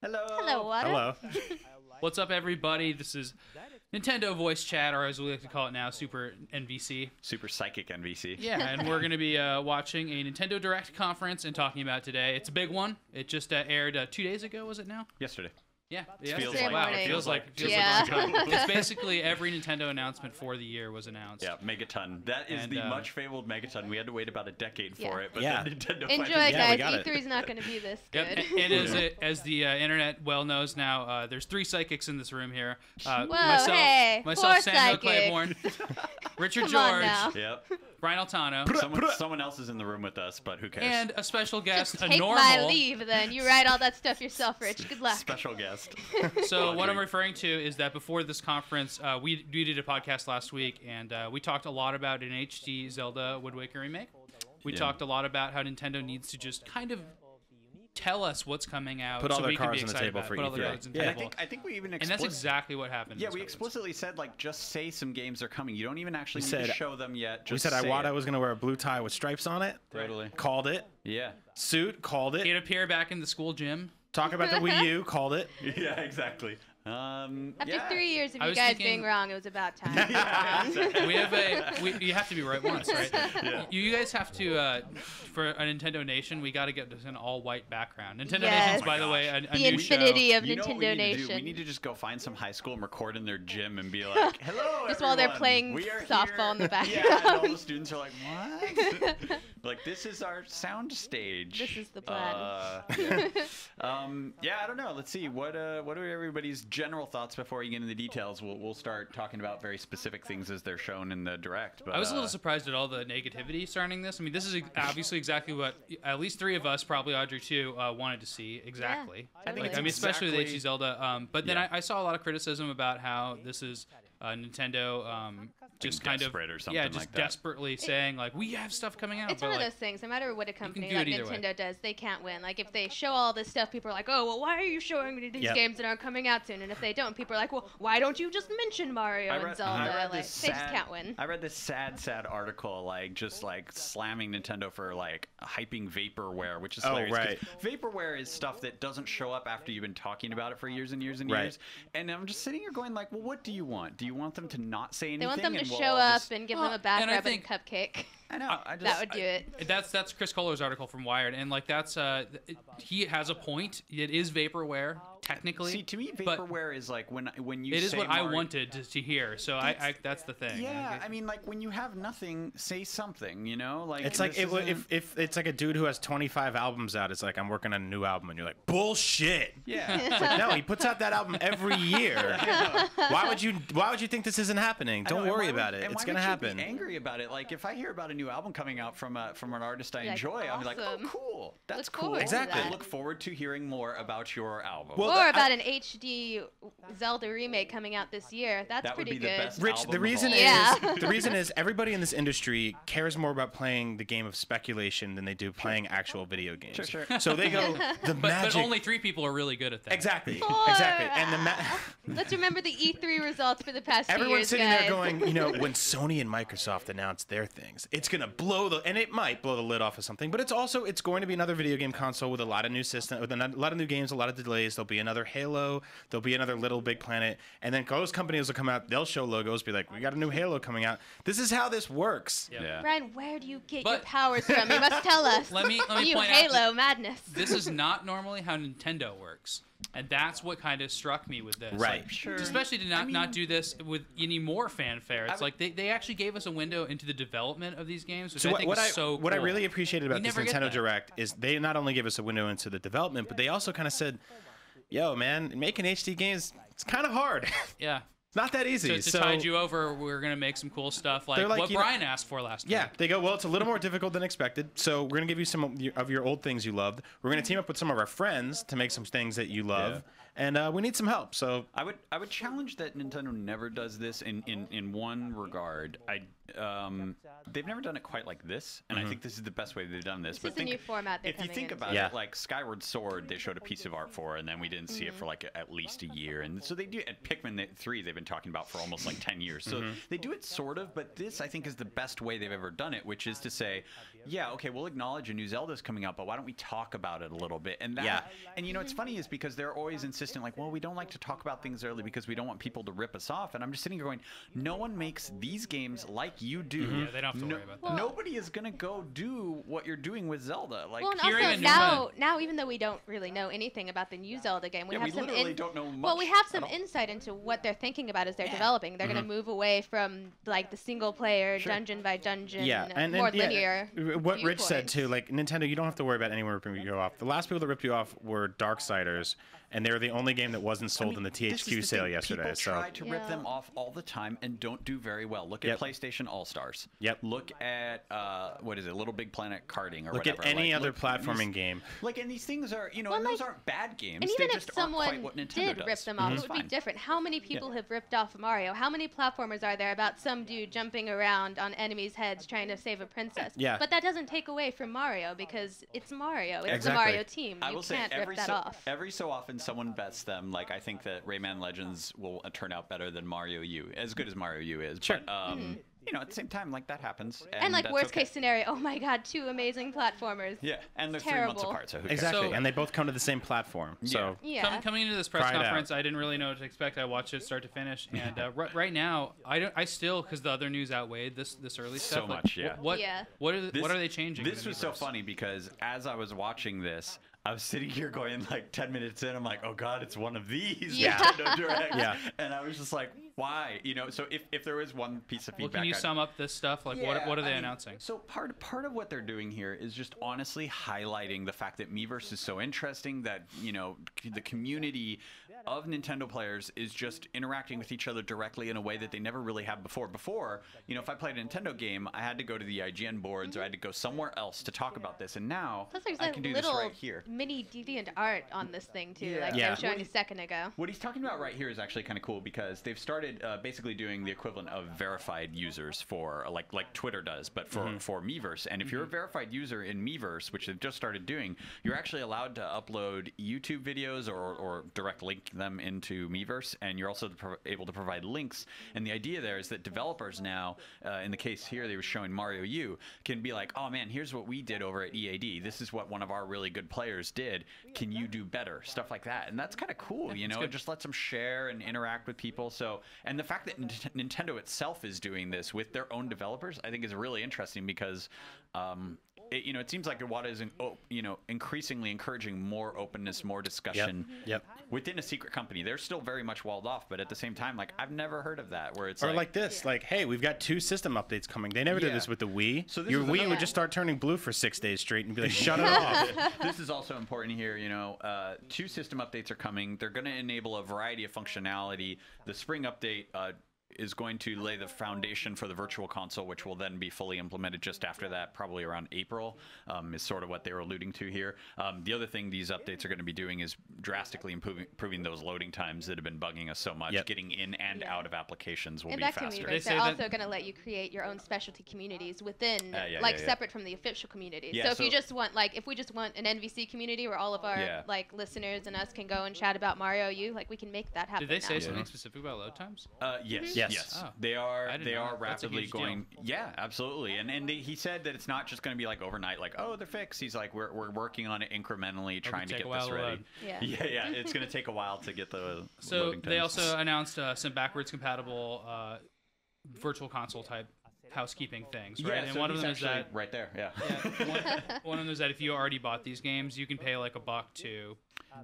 Hello. Hello, Water. Hello. What's up, everybody? This is Nintendo Voice Chat, or as we like to call it now, Super NVC. Super Psychic NVC. Yeah, and we're going to be watching a Nintendo Direct conference and talking about it today. It's a big one. It just aired 2 days ago, was it now? Yesterday. Yeah. Feels like- wow, morning. it feels like Yeah. it's basically every Nintendo announcement for the year was announced. Yeah, Megaton. That is And, the much fabled Megaton. We had to wait about a decade for Yeah. it, but Yeah. then Nintendo Enjoy, finally- Yeah, we guys. got it. E3's not going to be this Yep, good. it is as the internet well knows now. There's 3 psychics in this room here. Whoa, myself, hey, myself, 4 Samuel psychics. Claiborne, Richard Come on George, now. Yep. Brian Altano, Someone else is in the room with us, but who cares? and a special guest, Just a take normal. my leave, then. You write all that stuff yourself, Rich. Good luck. Special guest. So what I'm Audrey. referring to is that before this conference, we did a podcast last week, and we talked a lot about an HD Zelda Wind Waker remake. We Yeah. talked a lot about how Nintendo needs to just kind of tell us what's coming out, Put all so their we can be cards on the excited table about it. for Put all the E3. cards on the Yeah. I table. think we even And that's exactly what happened. Yeah, in we this conference. explicitly said, like, just say some games are coming. You don't even actually We need to said- show them yet. We Just said say Iwata it. was going to wear a blue tie with stripes on it. Totally. Called it. Yeah. Suit. Called He'd it. appear back in the school gym. Talk about the Wii U. Called it. Yeah, exactly. After yeah. 3 years of I you was guys thinking- being wrong, it was about time. Yeah, exactly. We have you have to be right once, right? Yeah. You guys have to for a Nintendo Nation. We got to get this an all-white background. Nintendo Yes. Nation's, Oh by my the way, a the new show. infinity of You know what we Nintendo need to do? Nation. We need to just go find some high school and record in their gym and be like, "Hello, Just while they're everyone. playing We are softball in the here." Yeah, and all background. the students are like, "What?" Like, this is our sound stage. This is the plan. Yeah, I don't know. Let's see. What are everybody's general thoughts before you get into the details? We'll start talking about very specific things as they're shown in the direct. But I was a little surprised at all the negativity surrounding this. I mean, this is obviously exactly what at least 3 of us, probably Audrey too, wanted to see. Exactly. I think it's especially the exactly- HD Zelda. But then Yeah. I saw a lot of criticism about how this is Nintendo just kind of desperate or something just like that. desperately saying like we have stuff coming out. It's but one of like, those things. No matter what a company do it like either way. Nintendo does, they can't win. Like if they show all this stuff, people are like, "Oh, well, why are you showing me these Yep. games that aren't coming out soon?" And if they don't, people are like, "Well, why don't you just mention Mario and Zelda?" Like they this just can't win. I read this sad article, like just like slamming Nintendo for like hyping vaporware, which is Oh, hilarious. 'cause right. Vaporware is stuff that doesn't show up after you've been talking about it for years and years and Right. years. And I'm just sitting here going like, well, what do you want? Do you want them to not say anything? They want them to and we'll show all up just- and give Well, them a back and I rub and think- cupcake. I know. I just, That would do it. That's Chris Kohler's article from Wired, and like that's he has a point. It is vaporware technically. See, to me, but vaporware is like when you it is say what I Mario- wanted to hear. So that's the thing. Yeah, I mean, like when you have nothing, say something. You know, like It's like this isn't- if it's like a dude who has 25 albums out. It's like I'm working on a new album, and you're like bullshit. yeah. It's like, no, he puts out that album every year. Why would you think this isn't happening? I know, Don't and worry why would- about it. and It's why gonna would you happen. Be angry about it. Like if I hear about a new album coming out from an artist I Like, enjoy, I'll be like, oh, awesome. cool. That's Look cool. forward to Exactly. I that. look forward to hearing more about your album. Well, Or about an HD Zelda remake coming out this year. That's that would pretty be the good. best. Rich, album the of reason all. is Yeah. the reason is everybody in this industry cares more about playing the game of speculation than they do playing actual video games. Sure. So they go the but magic. only 3 people are really good at that. Exactly. Four. Exactly. And the Let's remember the E3 results for the past few everyone's years, sitting guys. there going, when Sony and Microsoft announce their things, it's gonna blow and it might blow the lid off of something, but it's going to be another video game console with a lot of new system, with a lot of new games, a lot of delays. There'll be another Halo, there'll be another Little Big Planet, and then those companies will come out. They'll show logos, be like, we got a new Halo coming out. This is how this works. Yep. Yeah. Brian, where do you get your But- powers from? You must tell us. Let me you point out Halo that madness. this is not normally how Nintendo works, and that's what kind of struck me with this. Right. Like, Sure. especially to not mean- do this with any more fanfare. It's I like they actually gave us a window into the development of these games, which So I think is so what I cool. really appreciated about We this never get Nintendo that. Direct is they not only give us a window into the development, but they also kind of said, "Yo, man, making HD games, it's kind of hard. Yeah. It's not that easy." To tide you over, we're gonna make some cool stuff like They're like, what you know- Brian asked for last Yeah, week. they go, well, it's a little more difficult than expected, so we're going to give you some of your old things you loved. We're going to team up with some of our friends to make some things that you love, and we need some help. So I would challenge that Nintendo never does this in one regard. they've never done it quite like this, and I think this is the best way they've done this. This is a new format they're if you coming think into. about it, like Skyward Sword, they showed a piece of art for, and then we didn't see it for like at least a year. And so they do at Pikmin 3, they've been talking about for almost like 10 years. So they do it sort of, but this I think is the best way they've ever done it, which is to say, yeah, okay, we'll acknowledge a new Zelda's coming out, but why don't we talk about it a little bit? And that, and you know, it's funny is because they're always insistent, like, well, we don't like to talk about things early because we don't want people to rip us off. And I'm just sitting here going, no one makes these games like you do. Yeah, they don't have to worry about that. Nobody is gonna go do what you're doing with Zelda. Like, well, and hearing also a new now, even though we don't really know anything about the new Zelda game, we yeah, have we some literally don't know much. well, we have at some all. insight into what they're thinking about as they're developing. They're going to move away from like the single player dungeon by dungeon, more linear. What Rich said viewpoints. too, like Nintendo, you don't have to worry about anyone ripping you off. The last people that ripped you off were Darksiders, and they were the only game that wasn't sold in the This is THQ the sale thing. yesterday. People So try to rip Yeah. them off all the time and don't do very well. Look at PlayStation All Stars. Yep. Look at what is it, Little Big Planet karting or look whatever. at any Like, other look, platforming these, game. Like, and these things are, you know, Well, and those like- aren't bad games. And they even if just aren't quite someone what Nintendo did does. rip them off, it would be Fine. different. How many people have ripped off Mario? How many platformers are there about some dude jumping around on enemies' heads trying to save a princess? Yeah. But that doesn't take away from Mario because it's Mario. It's the Exactly. Mario team. I You will say can't every rip that so, off. every so often someone bets them. Like, I think that Rayman Legends will turn out better than Mario U, as good as Mario U is. Sure. But you know, at the same time, like, that happens. And like that's worst okay. case scenario, oh my god, 2 amazing platformers. Yeah, and they're 3 Terrible. months apart, so who cares? Exactly, So- and they both come to the same platform. So Yeah. Coming into this press Try it out. conference, I didn't really know what to expect. I watched it start to finish, and right now, I still, because the other news outweighed this early So stuff. like, much, yeah. What Yeah. what are they changing? in This the was so Miiverse? funny because as I was watching this, I was sitting here going like 10 minutes in, I'm like, oh god, it's one of these Yeah. Nintendo Directs. Yeah. And I was just like, why? You know, so if there is one piece of Well, feedback, can you I'd- sum up this stuff? Like, Yeah, what are they I mean, announcing? So part of what they're doing here is just honestly highlighting the fact that Miiverse is so interesting, that, you know, the community of Nintendo players is just interacting with each other directly in a way that they never really have before. Before, you know, if I played a Nintendo game, I had to go to the IGN boards or I had to go somewhere else to talk about this. And now Plus there's I like can do this little right here. mini deviant art on this thing too, like Yeah. they were showing a second ago. What he's talking about right here is actually kind of cool because they've started basically doing the equivalent of verified users for like Twitter does, but for Miiverse. And if you're a verified user in Miiverse, which they've just started doing, you're actually allowed to upload YouTube videos or direct link them into Miiverse, and you're also able to provide links. And the idea there is that developers now, in the case here they were showing Mario U, can be like, oh man, here's what we did over at EAD. This is what one of our really good players did. Can you do better? Stuff like that. And that's kind of cool, you know? It just lets them share and interact with people. So, and the fact that Nintendo itself is doing this with their own developers, I think is really interesting because it, you know, it seems like Iwata is, you know, increasingly encouraging more openness, more discussion Yep. within a secret company. They're still very much walled off, but at the same time, like, I've never heard of that where it's Or like this, like, hey, we've got 2 system updates coming. They never did Yeah. this with the Wii. So this Your is Wii another- would just start turning blue for 6 days straight and be like, shut it off. This is also important here, you know, 2 system updates are coming. They're going to enable a variety of functionality. The spring update is going to lay the foundation for the Virtual Console, which will then be fully implemented just after that, probably around April, is sort of what they were alluding to here. The other thing these updates are going to be doing is drastically improving those loading times that have been bugging us so much. Yep. Getting in and out of applications will And be back to faster. Miiverse, say they're that- also going to let you create your own specialty communities within, yeah, like yeah. separate from the official communities. Yeah, so if you so- just want, like, if we just want an NVC community where all of our Yeah. like listeners and us can go and chat about Mario U, like we can make that happen. Did they say now. something specific about load times? Yes, Yes. yes. Oh. They I are. didn't They know are that. That's a rapidly huge deal. going. Yeah, absolutely. And he said that it's not just going to be like overnight. Like, oh, they're fixed. He's like, we're working on it incrementally, trying to take get a while this to ready. load. Yeah. Yeah. It's going to take a while to get the So loading they times. also announced some backwards compatible virtual console type housekeeping things, right? Yeah, And so one of he's them is actually that right there. Yeah. one of them is that if you already bought these games, you can pay like $1 to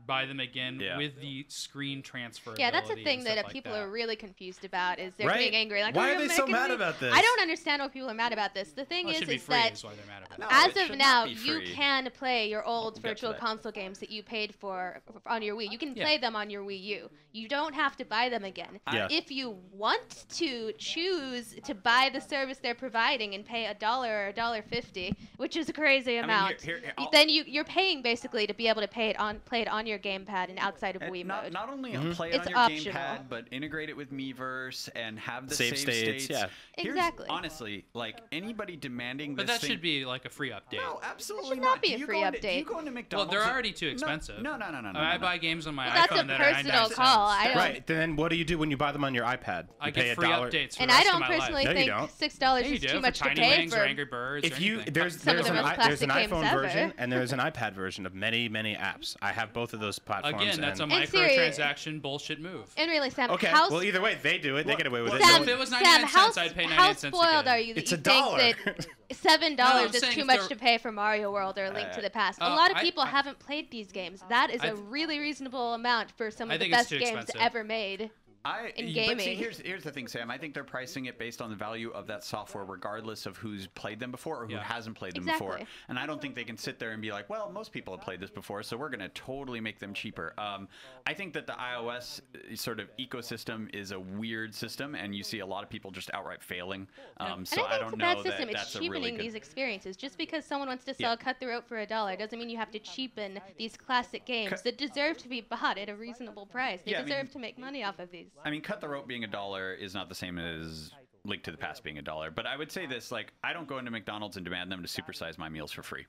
buy them again Yeah. with the screen transfer. Yeah, that's the ability thing and that stuff like people that. are really confused about. Is they're Right? getting angry. Like, Why oh, are you're they so making mad me-" about this? I don't understand why people are mad about this. The thing Well, it is should be free that is why they're mad about it. No, as it of should now, not be you free. can play your old We'll get to virtual that. console games that you paid for on your Wii. You can Yeah. play them on your Wii U. You don't have to buy them again. Yeah. If you want to choose to buy the service they're providing and pay $1 or $1.50, which is a crazy amount, here, I'll- then you're paying basically to be able to play play it on your gamepad and outside of Wii mode. Not only play it It's on your optional. gamepad, but integrate it with Miiverse and have the Save states. Yeah. Exactly. Honestly, like anybody demanding But this that should be like a free update. No, absolutely It should not be Do a you free go into- update. Do you go into Well, McDonald's? they're already too expensive. No. I buy games on my Well, that's iPhone a that are personal 99 call. cents. I don't. Right. Then what do you do when you buy them on your iPad? You I pay get a free dollar. updates for And the I rest of don't my personally life. No, you think don't. $6 Yeah, you is do, too for much to Tiny pay Wings for. or Angry Birds If or you anything. there's Some of there's the an most there's an classic games iPhone ever. version and there's an iPad version of many apps. I have both of those platforms. Again, that's a and- microtransaction bullshit move. And really, Sam, okay. how Well, either way, they do it. They get away with it. Sam, if it was Sam, 99 how, cents, I'd pay 99 how cents spoiled again. are you that It's you $1. think that $7 No, I'm is saying too if much they're- to pay for Mario World or Link to the Past? A uh, lot of I- people I- haven't played these games. That is I a th- really reasonable amount for some I of the think it's best too games expensive. ever made. In But see, gaming. here's the thing, Sam. I think they're pricing it based on the value of that software, regardless of who's played them before or who Yeah. hasn't played them Exactly. before. And I don't think they can sit there and be like, well, most people have played this before, so we're going to totally make them cheaper. I think that the iOS sort of ecosystem is a weird system, and you see a lot of people just outright failing. So And I think I it's don't a know bad that system. It's that's a cheapening really good. these experiences. Just because someone wants to sell Cut the Rope for $1 doesn't mean you have to cheapen these classic games that deserve to be bought at a reasonable price. They Yeah, I mean- deserve to make money off of these. I mean, Cut the Rope being $1 is not the same as Link to the Past being $1. But I would say this: like, I don't go into McDonald's and demand them to supersize my meals for free.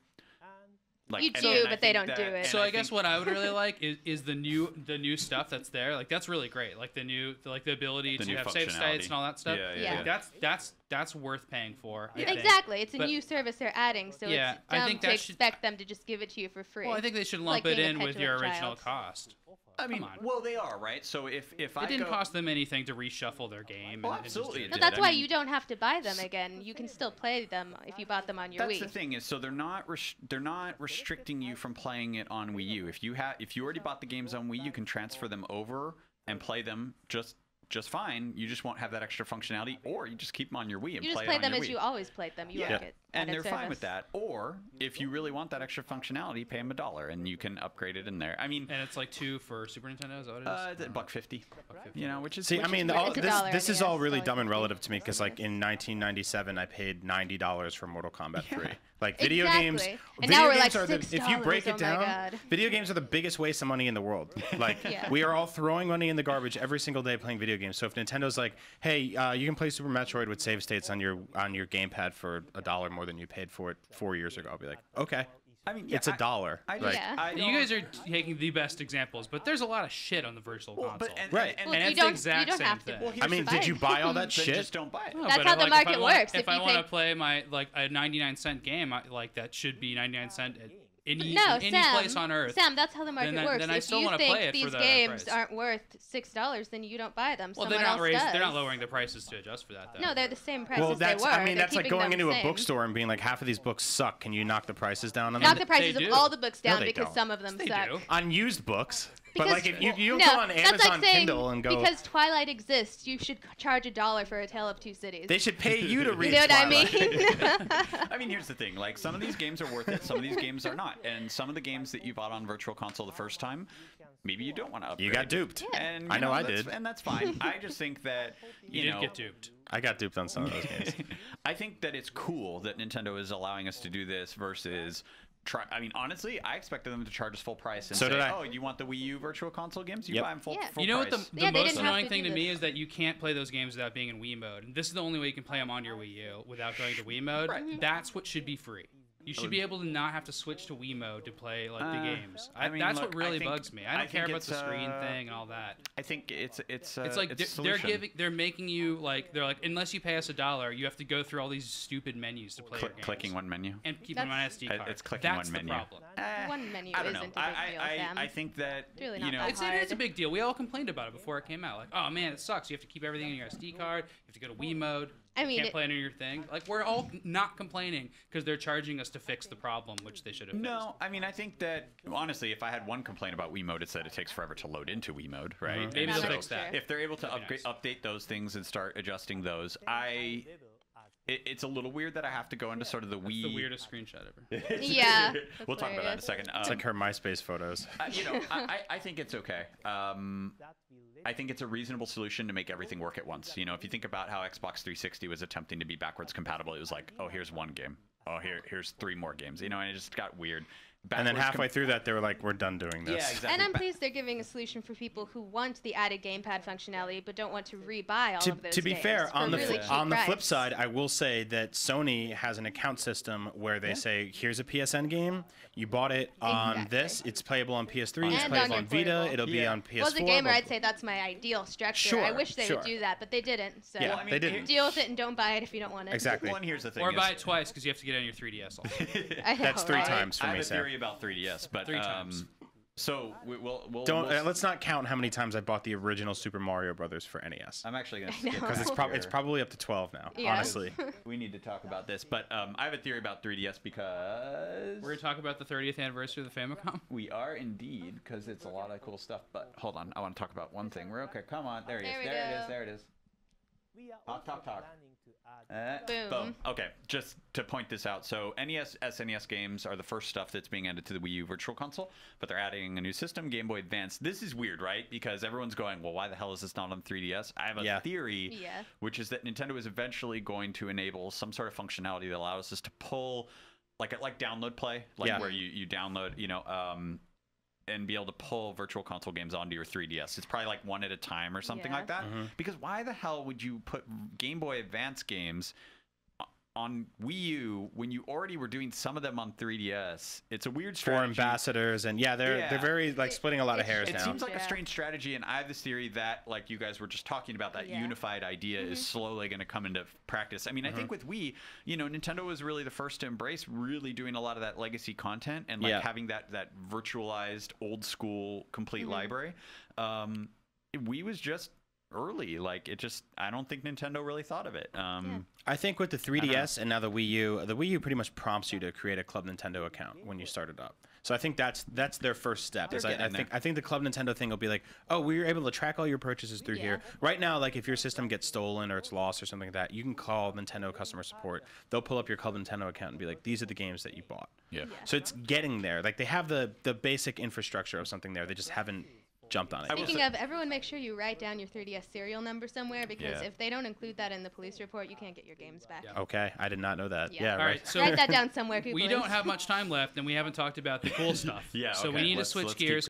Like, You and- do, and I but they think don't do it. and So I guess think- what I would really like is the new stuff that's there. Like that's really great. Like the ability The to new have save functionality. states and all that stuff. Yeah. Like, that's worth paying for. I think. Exactly. It's a But- new service they're adding, so Yeah, it's I dumb think to that should- expect them to just give it to you for free. Well, I think they should Like lump it being a in with your petulant original child. cost. I mean, Come on. well, they are right. So if I It didn't go, cost them anything to reshuffle their game. Well, and just absolutely do it it. No, did. that's I why mean- you don't have to buy them again. You can still play them if you bought them on your that's Wii. the thing is, so they're not restricting you from playing it on Wii U. If you already bought the games on Wii, you can transfer them over and play them just fine. You just won't have that extra functionality, or you just keep them on your Wii and You just play play it on them your as Wii. you always played them. You won't get And added they're fine with service. that. Or if you really want that extra functionality, pay them $1 and you can upgrade it in there. I mean, And it's like 2 for Super Nintendo. Is that what it is? $1.50. You know, which is See, which I is mean, weird. It's $1 this in is the all US, really so dumb and it's relative to me because, like, in 1997, I paid $90 for Mortal Kombat 3. Like, video Exactly. games. And video now we're games like are if you break $6, it oh my down, God. video games are the biggest waste of money in the world. Like, Yeah. we are all throwing money in the garbage every single day playing video games. So if Nintendo's like, hey, you can play Super Metroid with save states on your gamepad for $1 more than you paid for it 4 years ago, I'll be like, okay. I mean, yeah, It's $1. I Like, just, Yeah. I You guys are taking the best examples, but there's a lot of shit on the Virtual Well, Console. but, and, Right. and, Well, and And you it's the don't, exact you don't same have to. thing. Well, I here's mean, the did thing. you buy all that then shit? just don't buy it. No, That's but how the if market I want, works. If If I you want to think- play my a 99-cent game, like that should be 99-cent at any No, any place on Earth. Sam, that's how the market Then I- works. then I If still you wanna think play it for these the games price. aren't worth $6, then you don't buy them. Well, Someone they're not else does. they're not lowering the prices to adjust for that though. No, they're the same price well, as that's they were. I mean, They're that's like keeping going them into the a same. bookstore and being like, half of these books suck. Can you knock the prices down on Knock them? the prices They of do. all the books down they because don't. some of them They suck. do. On used books. But Because- like, if you no, go on that's Amazon like saying, Kindle and go, because Twilight exists, you should charge $1 for A Tale of Two Cities. they should pay you to read you know what I Twilight. mean? I mean, here's the thing. Like, some of these games are worth it. Some of these games are not. And some of the games that you bought on Virtual Console the first time, maybe you don't want to upgrade. You got duped. And, I you know I that's- did. And that's fine. I just think that, You you did know, get duped. I got duped on some of those games. I think that it's cool that Nintendo is allowing us to do this versus... I mean, honestly, I expected them to charge us full price and So say, did I. "Oh, you want the Wii U Virtual Console games? You Yep. buy them full, Yeah. full You know what price." the Yeah, they most didn't have annoying to thing do to me this. is that you can't play those games without being in Wii mode. And this is the only way you can play them on your Wii U without going to Wii mode. Right. That's what should be free. You should be able to not have to switch to Wii mode to play like the games. I mean, That's look, what really I think- bugs me. I I don't care think about it's, the screen thing and all that. I think it's It's like a they're solution. they're making you like they're like unless you pay us $1, you have to go through all these stupid menus to play your games. clicking one menu. and keep them on That's- SD card. It's clicking That's one the menu. problem. One menu I don't know. isn't a big deal, Sam. I think that It's really you not know, that It's hard. a big deal. We all complained about it before it came out. Like, oh man, it sucks. You have to keep everything in your SD card. You have to go to Wii mode. I mean, you can't play it on your thing. Like, we're all not complaining because they're charging us to fix the problem, which they should have. No, I mean, I think that honestly, if I had one complaint about Wii mode, it's that it takes forever to load into Wii mode, right? Maybe And they'll so fix that. If they're able to That'd be nice. update those things and start adjusting those, it's a little weird that I have to go into sort of the Wii. The weirdest screenshot ever. Yeah, that's we'll talk about that in a hilarious. second. It's like her MySpace photos. You know, I think it's okay. I think it's a reasonable solution to make everything work at once. You know, if you think about how Xbox 360 was attempting to be backwards compatible, it was like, oh, here's one game. Oh, here's 3 more games. You know, and it just got weird. And then halfway through that, they were like, we're done doing this. Yeah, exactly. And I'm pleased they're giving a solution for people who want the added gamepad functionality but don't want to rebuy all of those To be games fair, on the really flip side, I will say that Sony has an account system where they say, here's a PSN game. You bought it on this. It's playable on PS3. It's playable on Vita. It'll be on PS4. Well, as a gamer, I'd say that's my ideal structure. Sure, I wish they would do that, but they didn't. So yeah, they didn't. Deal with it and don't buy it if you don't want it. Exactly. Well, and here's the thing. Or buy it twice because you have to get it on your 3DS also. I know, That's 3 times for I me, have a Sam. theory about 3DS, but 3 times. So we'll let's not count how many times I bought the original Super Mario Brothers for NES. I'm actually gonna skip Because it's probably up to 12 now. Yeah. Honestly. We need to talk about this, but I have a theory about 3DS because We're gonna talk about the 30th anniversary of the Famicom. we are indeed, because it's a lot of cool stuff. But hold on, I want to talk about one thing. We're okay. Come on, there it is. There we There it go. is. There it is. Talk. Boom. Boom. Okay, just to point this out. So NES, SNES games are the first stuff that's being added to the Wii U Virtual Console, but they're adding a new system, Game Boy Advance. This is weird, right? Because everyone's going, well, why the hell is this not on 3DS? I have a theory, which is that Nintendo is eventually going to enable some sort of functionality that allows us to pull, like download play, where you download, and be able to pull Virtual Console games onto your 3DS. It's probably like one at a time or something like that. Because why the hell would you put Game Boy Advance games on Wii U when you already were doing some of them on 3DS? It's a weird strategy. For ambassadors, and they're very splitting a lot of hairs now. It seems like a strange strategy, and I have this theory that, like you guys were just talking about, that unified idea is slowly going to come into practice. I mean, I think with Wii, Nintendo was really the first to embrace really doing a lot of that legacy content and having that virtualized old school complete library. Wii was just early. I don't think Nintendo really thought of it. I think with the 3DS and now the Wii U pretty much prompts you to create a Club Nintendo account when you start it up. So I think that's their first step. I think the Club Nintendo thing will be like, oh, we're able to track all your purchases through here. Right now, like if your system gets stolen or it's lost or something like that, you can call Nintendo customer support. They'll pull up your Club Nintendo account and be like, these are the games that you bought. Yeah. So it's getting there. Like they have the basic infrastructure of something there. They just haven't jumped on it. Speaking of, everyone make sure you write down your 3DS serial number somewhere, because if they don't include that in the police report, you can't get your games back. Okay, I did not know that. Yeah. All right, so write that down somewhere, people. We don't have much time left, and we haven't talked about the cool stuff. Yeah. So okay. we need to switch gears.